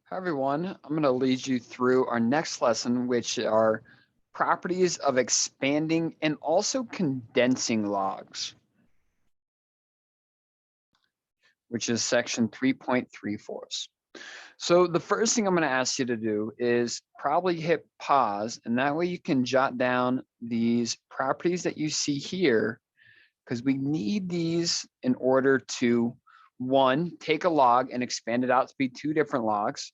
Hi, everyone. I'm going to lead you through our next lesson, which are properties of expanding and also condensing logs, which is section 3.34. So the first thing I'm going to ask you to do is probably hit pause, and that way you can jot down these properties that you see here, because we need these in order to, one, take a log and expand it out to be two different logs,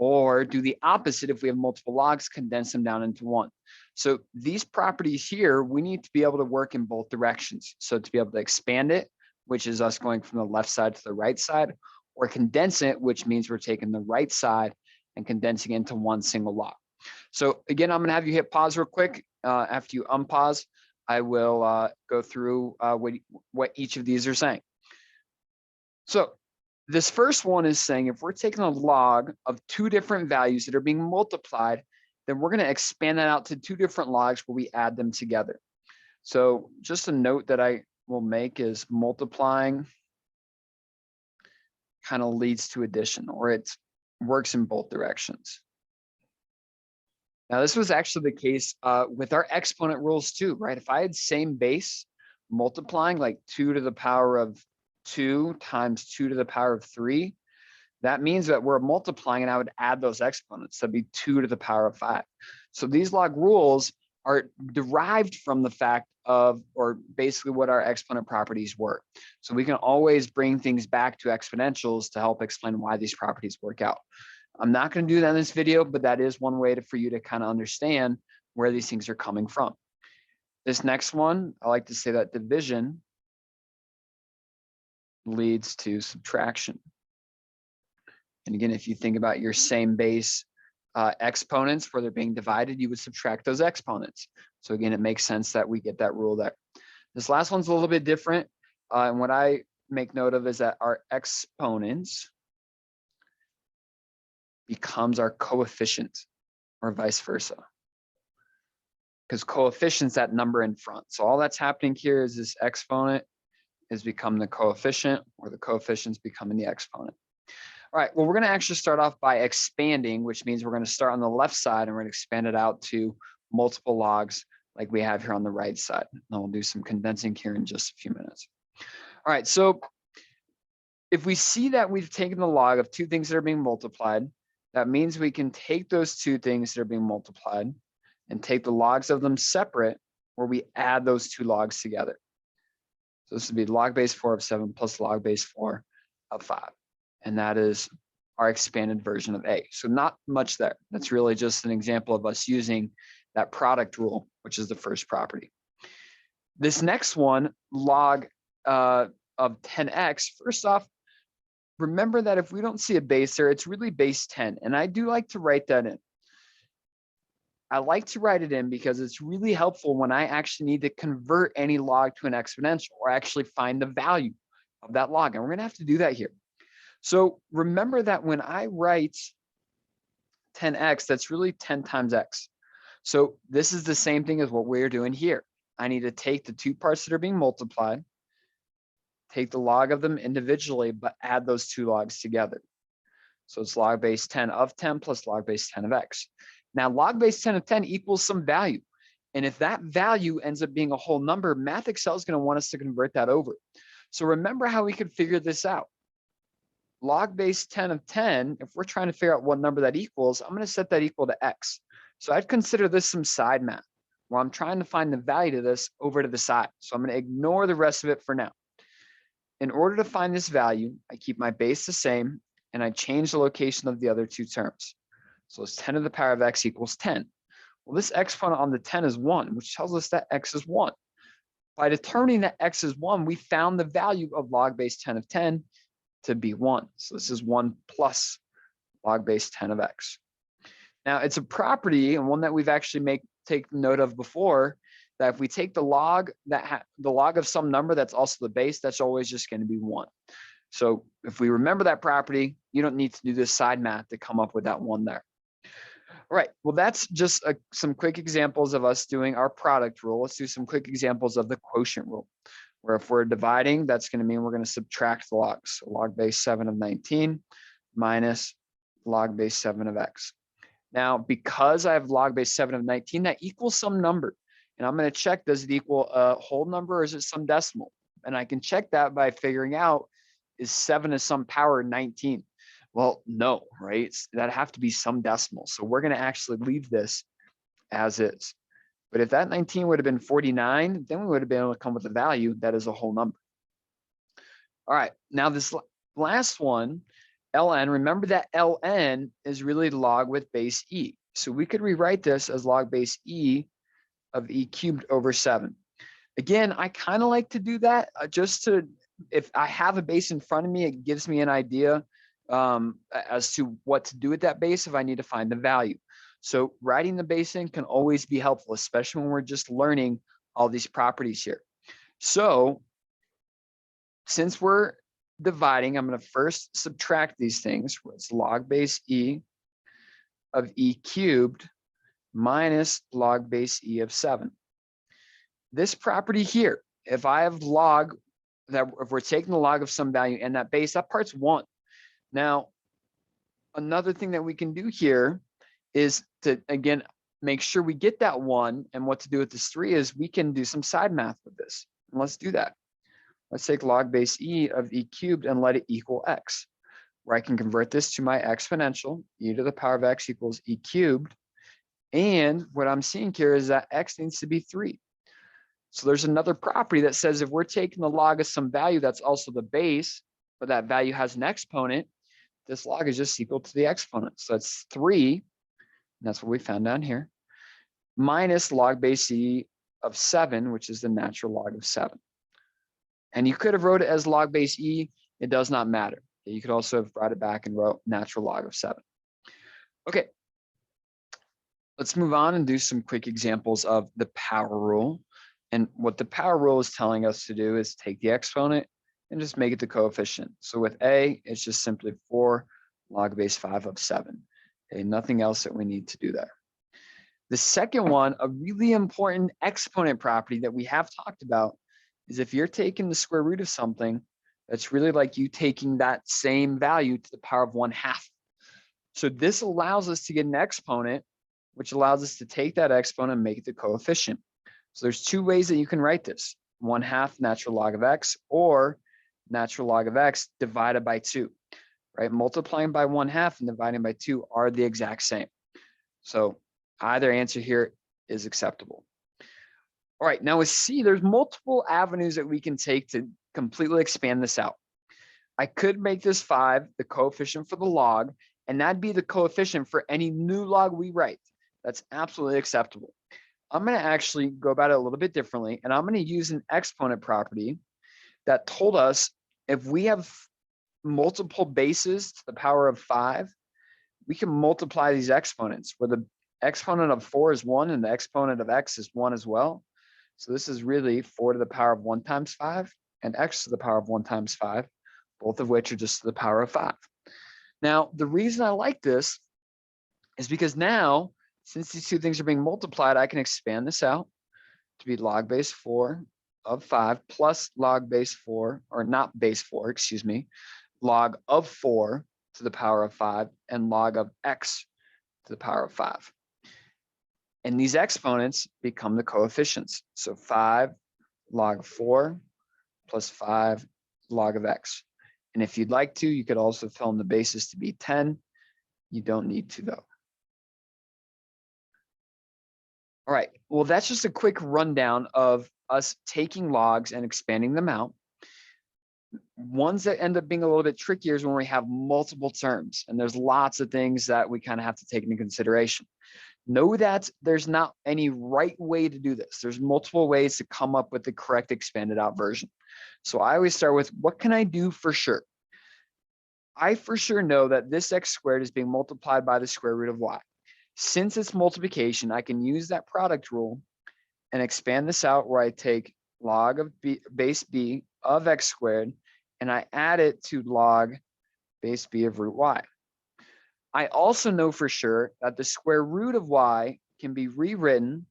or do the opposite. If we have multiple logs, condense them down into one. So these properties here, we need to be able to work in both directions. So to be able to expand it, which is us going from the left side to the right side, or condense it, which means we're taking the right side and condensing into one single log. So again, I'm going to have you hit pause real quick. After you unpause, I will go through what each of these are saying. So this first one is saying if we're taking a log of two different values that are being multiplied, then we're going to expand that out to two different logs where we add them together. So just a note that I will make is multiplying kind of leads to addition, or it works in both directions. Now, this was actually the case with our exponent rules too, right? If I had same base multiplying like 2 to the power of 2 times 2 to the power of 3, that means that we're multiplying and I would add those exponents. That'd be 2 to the power of 5. So these log rules are derived from the fact of, or basically what our exponent properties were. So we can always bring things back to exponentials to help explain why these properties work out. I'm not going to do that in this video, but that is one way for you to kind of understand where these things are coming from. This next one, I like to say that division leads to subtraction. And again, if you think about your same base exponents where they're being divided, you would subtract those exponents. So again, it makes sense that we get that rule there. This last one's a little bit different. And what I make note of is that our exponents becomes our coefficient, or vice versa. Because coefficient's that number in front. So all that's happening here is this exponent is become the coefficient, or the coefficient's becoming the exponent. All right, well, we're going to actually start off by expanding, which means we're going to start on the left side and we're going to expand it out to multiple logs like we have here on the right side. And we'll do some condensing here in just a few minutes. All right, so if we see that we've taken the log of two things that are being multiplied, that means we can take those two things that are being multiplied and take the logs of them separate, where we add those two logs together. So this would be log base 4 of 7 plus log base 4 of 5. And that is our expanded version of A. So not much there. That's really just an example of us using that product rule, which is the first property. This next one, log of 10x, first off, remember that if we don't see a base there, it's really base 10. And I do like to write that in. I like to write it in because it's really helpful when I actually need to convert any log to an exponential, or actually find the value of that log. And we're going to have to do that here. So remember that when I write 10x, that's really 10 times x. So this is the same thing as what we're doing here. I need to take the two parts that are being multiplied, take the log of them individually, but add those two logs together. So it's log base 10 of 10 plus log base 10 of x. Now log base 10 of 10 equals some value. And if that value ends up being a whole number, Math Excel is going to want us to convert that over. So remember how we could figure this out. Log base 10 of 10, if we're trying to figure out what number that equals, I'm going to set that equal to x. So I'd consider this some side math, where I'm trying to find the value to this over to the side. So I'm going to ignore the rest of it for now. In order to find this value, I keep my base the same, and I change the location of the other two terms. So it's 10 to the power of x equals 10. Well, this exponent on the 10 is 1, which tells us that x is 1. By determining that x is 1, we found the value of log base 10 of 10 to be 1. So this is 1 plus log base 10 of x. Now it's a property, and one that we've actually take note of before, that if we take the log the log of some number that's also the base, that's always just going to be 1. So if we remember that property, you don't need to do this side math to come up with that 1 there. All right, well, that's just some quick examples of us doing our product rule. Let's do some quick examples of the quotient rule, where if we're dividing, that's going to mean we're going to subtract the logs. So log base 7 of 19 minus log base 7 of x. Now, because I have log base 7 of 19, that equals some number. And I'm going to check, does it equal a whole number or is it some decimal? And I can check that by figuring out, is 7 to some power 19? Well, no, right? That have to be some decimal. So we're going to actually leave this as is. But if that 19 would have been 49, then we would have been able to come with a value that is a whole number. All right, now this last one, ln, remember that ln is really log with base e. So we could rewrite this as log base e of e cubed over 7. Again, I kind of like to do that just to, if I have a base in front of me, it gives me an idea as to what to do with that base if I need to find the value. So writing the base in can always be helpful, especially when we're just learning all these properties here. So since we're dividing, I'm going to first subtract these things. It's log base e of e cubed minus log base e of 7. This property here, if I have log, that if we're taking the log of some value and that base, that part's 1. Now, another thing that we can do here is to, again, make sure we get that 1. And what to do with this 3 is we can do some side math with this. And let's do that. Let's take log base e of e cubed and let it equal x, where I can convert this to my exponential. E to the power of x equals e cubed. And what I'm seeing here is that x needs to be 3. So there's another property that says if we're taking the log of some value that's also the base, but that value has an exponent, this log is just equal to the exponent. So that's 3, and that's what we found down here, minus log base e of 7, which is the natural log of 7. And you could have wrote it as log base e. It does not matter. You could also have brought it back and wrote natural log of 7. Okay, let's move on and do some quick examples of the power rule. And what the power rule is telling us to do is take the exponent and just make it the coefficient. So with a, it's just simply 4 log base 5 of 7. Okay, nothing else that we need to do there. The second one, a really important exponent property that we have talked about, is if you're taking the square root of something, that's really like you taking that same value to the power of 1/2. So this allows us to get an exponent, which allows us to take that exponent and make it the coefficient. So there's 2 ways that you can write this: 1/2 natural log of x, or natural log of x divided by 2, right? Multiplying by 1/2 and dividing by 2 are the exact same. So either answer here is acceptable. All right, now with C, there's multiple avenues that we can take to completely expand this out. I could make this 5 the coefficient for the log, and that'd be the coefficient for any new log we write. That's absolutely acceptable. I'm going to actually go about it a little bit differently, and I'm going to use an exponent property that told us if we have multiple bases to the power of 5, we can multiply these exponents, where the exponent of 4 is 1 and the exponent of x is 1 as well. So this is really 4 to the power of 1 times 5 and x to the power of 1 times 5, both of which are just to the power of 5. Now, the reason I like this is because now, since these 2 things are being multiplied, I can expand this out to be log base 4 of 5 plus log base 4, or not base 4, excuse me, log of 4 to the power of 5 and log of x to the power of 5. And these exponents become the coefficients. So 5 log of 4 plus 5 log of x. And if you'd like to, you could also fill in the bases to be 10. You don't need to, though. All right, well, that's just a quick rundown of us taking logs and expanding them out. Ones that end up being a little bit trickier is when we have multiple terms, and there's lots of things that we kind of have to take into consideration. Know that there's not any right way to do this. There's multiple ways to come up with the correct expanded out version. So I always start with, what can I do for sure? I for sure know that this x squared is being multiplied by the square root of y. Since it's multiplication, I can use that product rule and expand this out, where I take log of base b of x squared and I add it to log base b of root y. I also know for sure that the square root of y can be rewritten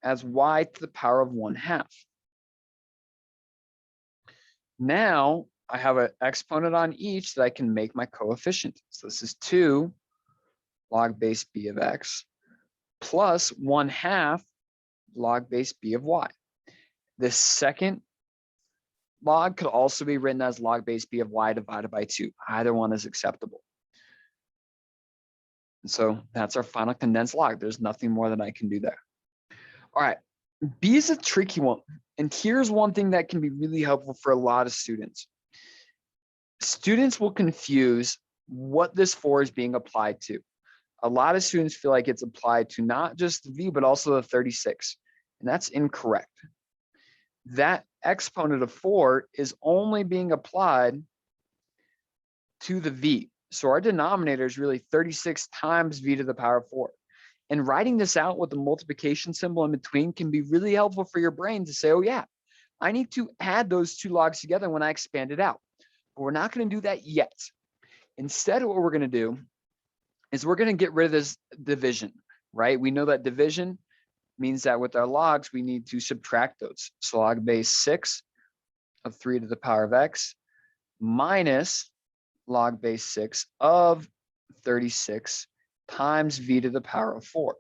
as y to the power of 1/2. Now I have an exponent on each that I can make my coefficient. So this is 2 log base b of x plus 1/2 log base b of y. This second log could also be written as log base b of y divided by 2. Either one is acceptable. And so that's our final condensed log. There's nothing more that I can do there. All right, B is a tricky one. And here's one thing that can be really helpful for a lot of students. Students will confuse what this 4 is being applied to. A lot of students feel like it's applied to not just the V, but also the 36. And that's incorrect. That exponent of 4 is only being applied to the V. So our denominator is really 36 times V to the power of 4. And writing this out with the multiplication symbol in between can be really helpful for your brain to say, oh yeah, I need to add those two logs together when I expand it out. But we're not going to do that yet. Instead, what we're going to do is we're going to get rid of this division, right? We know that division means that with our logs, we need to subtract those. So log base 6 of 3 to the power of x minus log base 6 of 36 times v to the power of 4.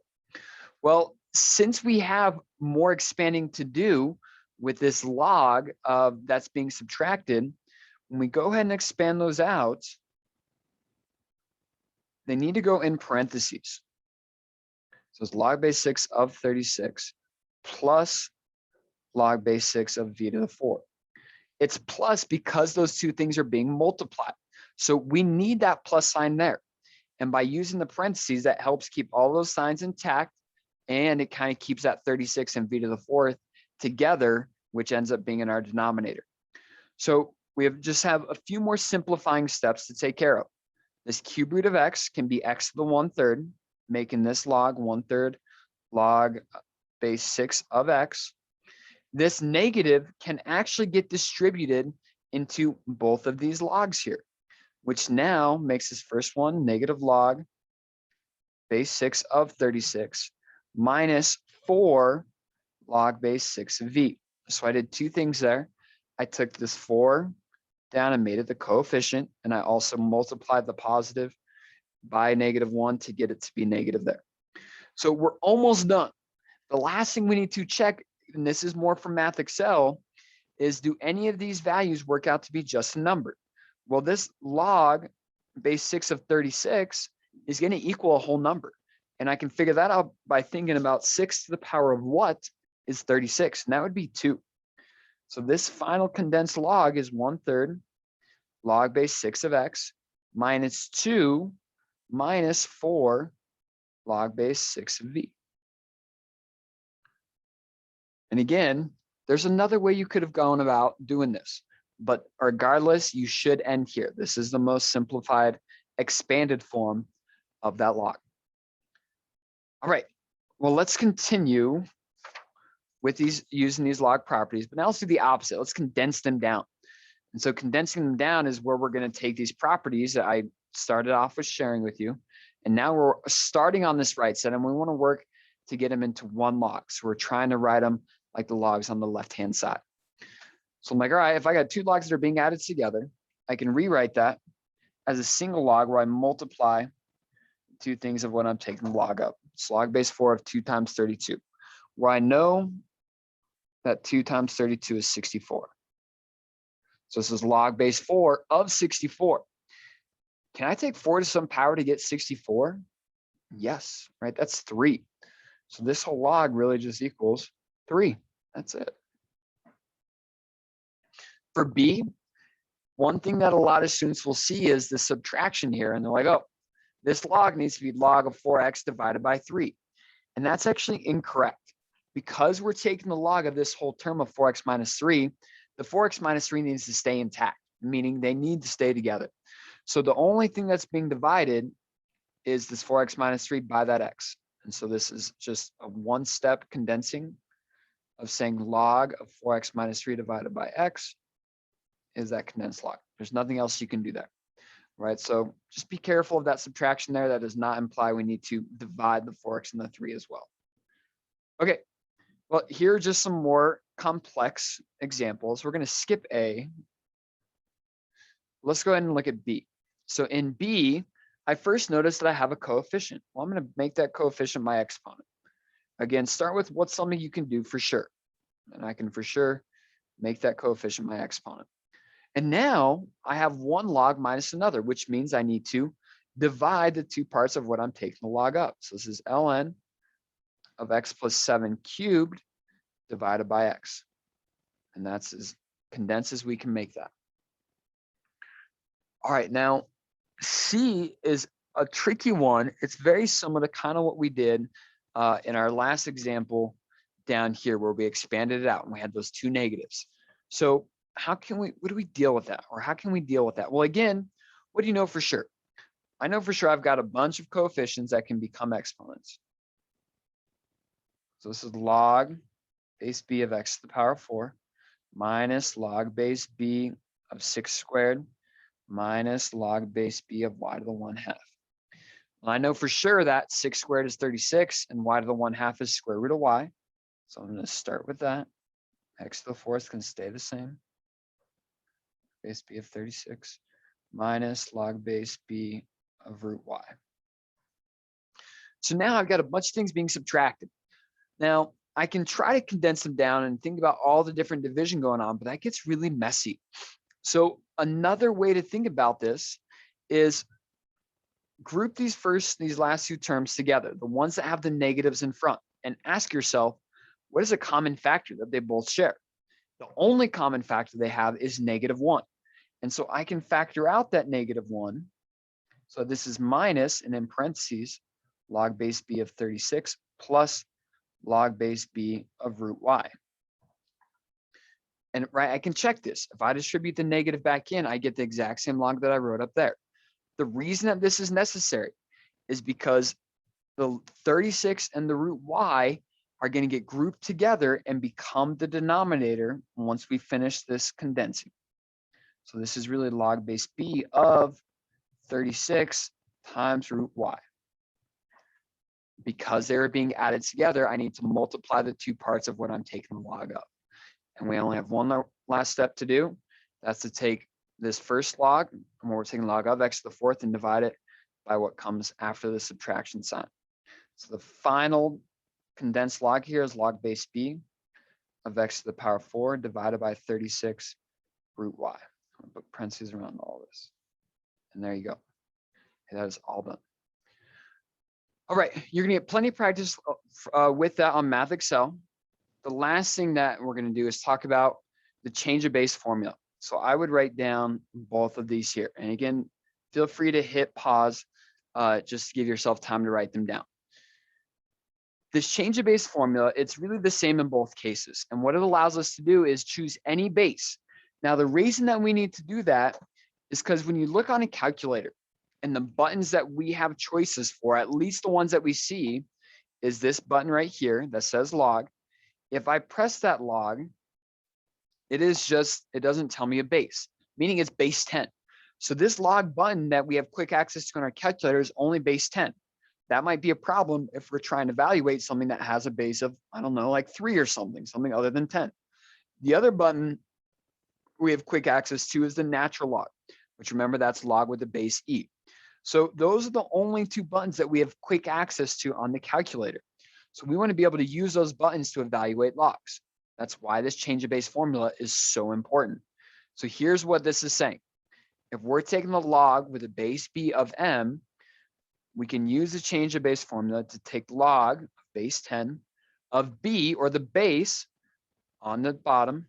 Well, since we have more expanding to do with this log that's being subtracted, when we go ahead and expand those out, they need to go in parentheses. So it's log base 6 of 36 plus log base 6 of v to the 4. It's plus because those two things are being multiplied. So we need that plus sign there. And by using the parentheses, that helps keep all those signs intact. And it kind of keeps that 36 and v to the 4th together, which ends up being in our denominator. So we just have a few more simplifying steps to take care of. This cube root of x can be x to the 1/3, making this log 1/3 log base 6 of x. This negative can actually get distributed into both of these logs here, which now makes this first one negative log base 6 of 36 minus 4 log base 6 of v. So I did two things there. I took this 4 down and made it the coefficient, and I also multiplied the positive by -1 to get it to be negative there. So we're almost done. The last thing we need to check, and this is more from Math Excel, is do any of these values work out to be just a number? Well, this log base 6 of 36 is going to equal a whole number. And I can figure that out by thinking about 6 to the power of what is 36, and that would be 2. So this final condensed log is 1/3 log base 6 of x minus 2 minus 4 log base 6 of v. And again, there's another way you could have gone about doing this, but regardless, you should end here. This is the most simplified, expanded form of that log. All right, well, let's continue with these, using these log properties, but now let's do the opposite. Let's condense them down. And so condensing them down is where we're going to take these properties that I started off with sharing with you. And now we're starting on this right side, and we want to work to get them into one log. So we're trying to write them like the logs on the left-hand side. So I'm like, all right, if I got two logs that are being added together, I can rewrite that as a single log where I multiply two things of what I'm taking the log of. It's log base 4 of 2 times 32, where I know that 2 times 32 is 64. So this is log base 4 of 64. Can I take 4 to some power to get 64? Yes, right? That's 3. So this whole log really just equals 3. That's it. For B, one thing that a lot of students will see is the subtraction here, and they're like, oh, this log needs to be log of 4x divided by 3. And that's actually incorrect. Because we're taking the log of this whole term of 4x minus 3, the 4x minus 3 needs to stay intact, meaning they need to stay together. So the only thing that's being divided is this 4x minus 3 by that x. And so this is just a one-step condensing of saying log of 4x minus 3 divided by x is that condensed log. There's nothing else you can do there, right? So just be careful of that subtraction there. That does not imply we need to divide the 4x and the 3 as well. Okay, well, here are just some more complex examples. We're going to skip A Let's go ahead and look at B. So in B, I first noticed that I have a coefficient. Well, I'm going to make that coefficient my exponent. Again, start with what's something you can do for sure. And I can for sure make that coefficient my exponent. And now I have one log minus another, which means I need to divide the two parts of what I'm taking the log of. So this is ln of x plus 7 cubed divided by x. And that's as condensed as we can make that. All right, now C is a tricky one. It's very similar to kind of what we did in our last example down here where we expanded it out and we had those two negatives. So what do we deal with that? Or how can we deal with that? Well, again, what do you know for sure? I know for sure I've got a bunch of coefficients that can become exponents. So this is log base b of x to the power 4 minus log base b of 6 squared minus log base b of y to the 1/2. Well, I know for sure that 6 squared is 36 and y to the 1/2 is square root of y. So I'm going to start with that. X to the 4th can stay the same. Base b of 36 minus log base b of root y. So now I've got a bunch of things being subtracted. Now I can try to condense them down and think about all the different division going on, but that gets really messy. So another way to think about this is group these last two terms together, the ones that have the negatives in front, and ask yourself, what is a common factor that they both share? The only common factor they have is -1. And so I can factor out that -1. So this is minus, and in parentheses, log base b of 36 plus log base b of root y. And right, I can check this. If I distribute the negative back in, I get the exact same log that I wrote up there. The reason that this is necessary is because the 36 and the root y are going to get grouped together and become the denominator once we finish this condensing. So this is really log base b of 36 times root y. Because they're being added together, I need to multiply the two parts of what I'm taking the log of. And we only have one last step to do. That's to take this first log, and we're taking log of x to the 4th, and divide it by what comes after the subtraction sign. So the final condensed log here is log base b of x to the power 4 divided by 36 root y. I'm going to put parentheses around all this. And there you go. Okay, that is all done. All right, you're going to get plenty of practice with that on Math Excel. The last thing that we're going to do is talk about the change of base formula. So I would write down both of these here. And again, feel free to hit pause just to give yourself time to write them down. This change of base formula, it's really the same in both cases. And what it allows us to do is choose any base. Now, the reason that we need to do that is because when you look on a calculator and the buttons that we have choices for, at least the ones that we see, is this button right here that says log. If I press that log, it doesn't tell me a base, meaning it's base 10. So this log button that we have quick access to on our calculator is only base 10. That might be a problem if we're trying to evaluate something that has a base of, I don't know, like 3 or something other than 10. The other button we have quick access to is the natural log, which remember that's log with the base e. So those are the only two buttons that we have quick access to on the calculator. So we want to be able to use those buttons to evaluate logs. That's why this change of base formula is so important. So here's what this is saying. If we're taking the log with a base b of m, we can use the change of base formula to take log of base 10 of b, or the base, on the bottom,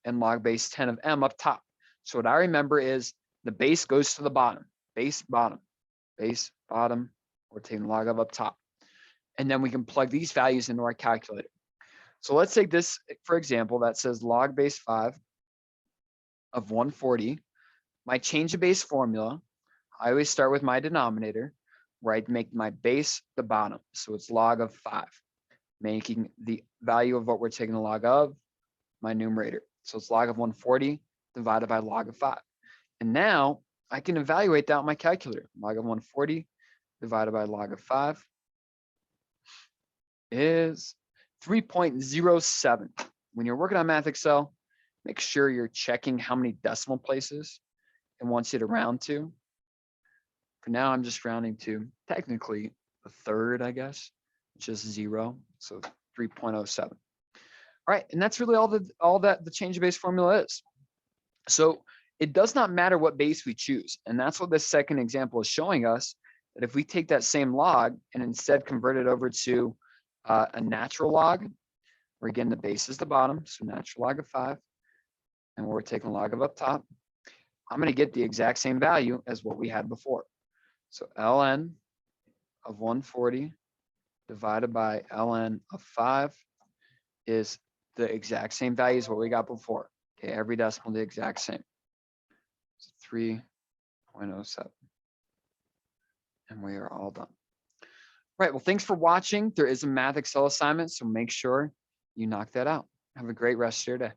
and log base 10 of m up top. So what I remember is the base goes to the bottom, base bottom, we're taking log of up top. And then we can plug these values into our calculator. So let's take this, for example, that says log base 5 of 140. My change of base formula, I always start with my denominator, where I make my base the bottom. So it's log of 5, making the value of what we're taking the log of my numerator. So it's log of 140 divided by log of 5. And now I can evaluate that on my calculator. Log of 140 divided by log of 5 is 3.07. When you're working on Math Excel, make sure you're checking how many decimal places it wants you to round to. For now, I'm just rounding to technically a third, I guess, which is 0. So 3.07. All right, and that's really all that the change of base formula is. So it does not matter what base we choose. And that's what this second example is showing us, that if we take that same log and instead convert it over to a natural log, where again, the base is the bottom, so natural log of 5, and we're taking log of up top, I'm going to get the exact same value as what we had before. So ln of 140 divided by ln of 5 is the exact same value as what we got before. Okay, every decimal the exact same. So 3.07. And we are all done. Right, well, thanks for watching. There is a math Excel assignment, so make sure you knock that out. Have a great rest of your day.